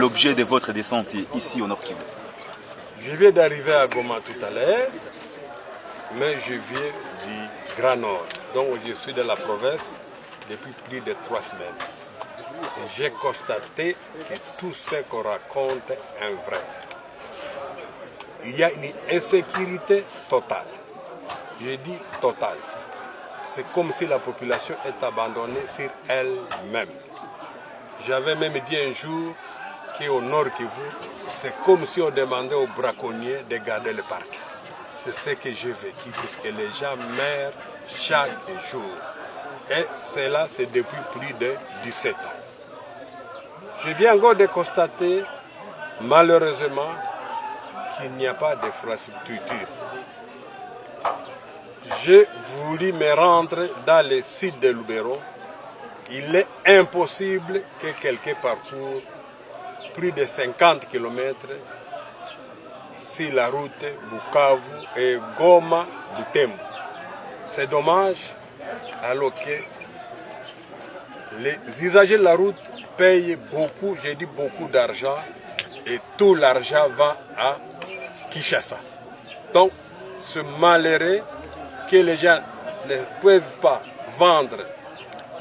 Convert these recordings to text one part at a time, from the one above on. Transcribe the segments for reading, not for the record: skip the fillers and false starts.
l'objet de votre descente ici au Nord Kivu? Je viens d'arriver à Goma tout à l'heure, mais je viens du Grand Nord. Donc je suis de la province depuis plus de 3 semaines. Et j'ai constaté que tout ce qu'on raconte est vrai. Il y a une insécurité totale. Je dis totale. C'est comme si la population est abandonnée sur elle-même. J'avais même dit un jour qu'au Nord Kivu, c'est comme si on demandait aux braconniers de garder le parc. C'est ce que j'ai vécu, puisque les gens meurent chaque jour. Et cela, c'est depuis plus de 17 ans. Je viens encore de constater, malheureusement, qu'il n'y a pas d'infrastructure. J'ai voulu me rendre dans le site de Lubero. Il est impossible que quelqu'un parcourt plus de 50 km sur la route Bukavu et Goma-Butembo. C'est dommage, alors que les usagers de la route payent beaucoup, j'ai dit beaucoup d'argent, et tout l'argent va à Kinshasa. Donc, ce malheureux que les gens ne peuvent pas vendre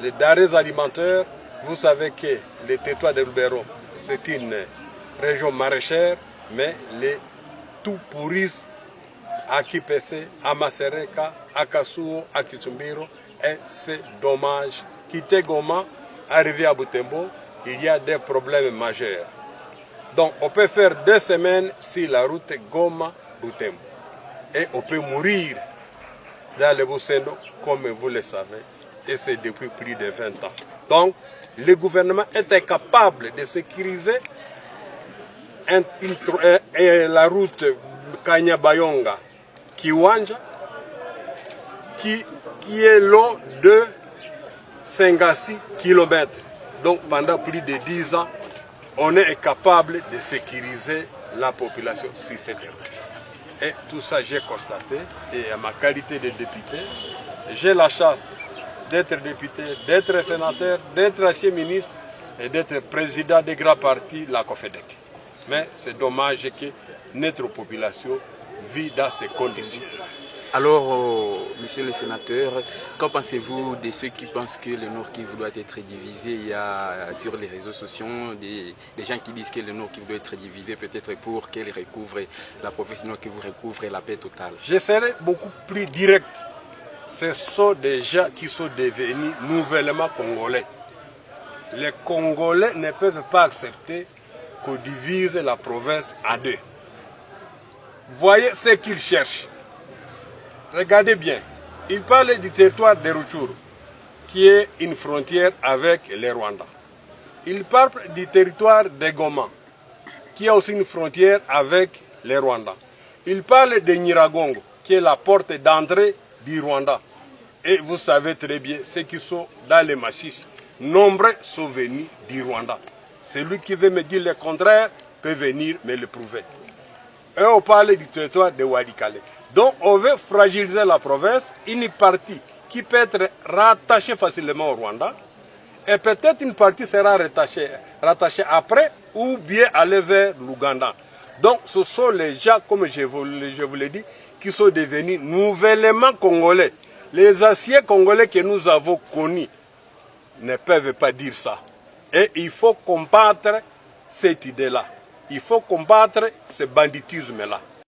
les denrées alimentaires, vous savez que le territoire de Lubero, c'est une région maraîchère, mais les tout pourrissent à Kipese, à Masereka, à Kasuo, à Kisumbiro, et c'est dommage. Quitter Goma, arriver à Butembo, il y a des problèmes majeurs. Donc on peut faire 2 semaines sur la route Goma-Butembo. Et on peut mourir dans le Boussendo, comme vous le savez, et c'est depuis plus de 20 ans. Donc le gouvernement est incapable de sécuriser la route Kanyabayonga-Kiwanja, qui est long de 56 km. Donc pendant plus de 10 ans, on est incapable de sécuriser la population sur cette route. Et tout ça, j'ai constaté, et à ma qualité de député, j'ai la chance d'être député, d'être sénateur, d'être ancien ministre et d'être président des grands partis, la COFEDEC. Mais c'est dommage que notre population vit dans ces conditions. Alors, monsieur le sénateur, qu'en pensez-vous de ceux qui pensent que le Nord Kivu doit être divisé? Il y a sur les réseaux sociaux des gens qui disent que le Nord Kivu doit être divisé peut-être pour qu'elle recouvre la province Nord Kivu recouvre la paix totale. Je serai beaucoup plus direct. Ce sont des gens qui sont devenus nouvellement Congolais. Les Congolais ne peuvent pas accepter qu'on divise la province en 2. Voyez ce qu'ils cherchent. Regardez bien, il parle du territoire de Rutshuru, qui est une frontière avec le Rwanda. Il parle du territoire de Goma, qui est aussi une frontière avec le Rwanda. Il parle de Nyiragongo, qui est la porte d'entrée du Rwanda. Et vous savez très bien, ceux qui sont dans les massifs, nombreux sont venus du Rwanda. Celui qui veut me dire le contraire peut venir me le prouver. Et on parle du territoire de Walikale. Donc on veut fragiliser la province, une partie qui peut être rattachée facilement au Rwanda, et peut-être une partie sera rattachée après, ou bien aller vers l'Ouganda. Donc ce sont les gens, comme je vous l'ai dit, qui sont devenus nouvellement congolais. Les anciens congolais que nous avons connus ne peuvent pas dire ça. Et il faut combattre cette idée-là. Il faut combattre ce banditisme-là.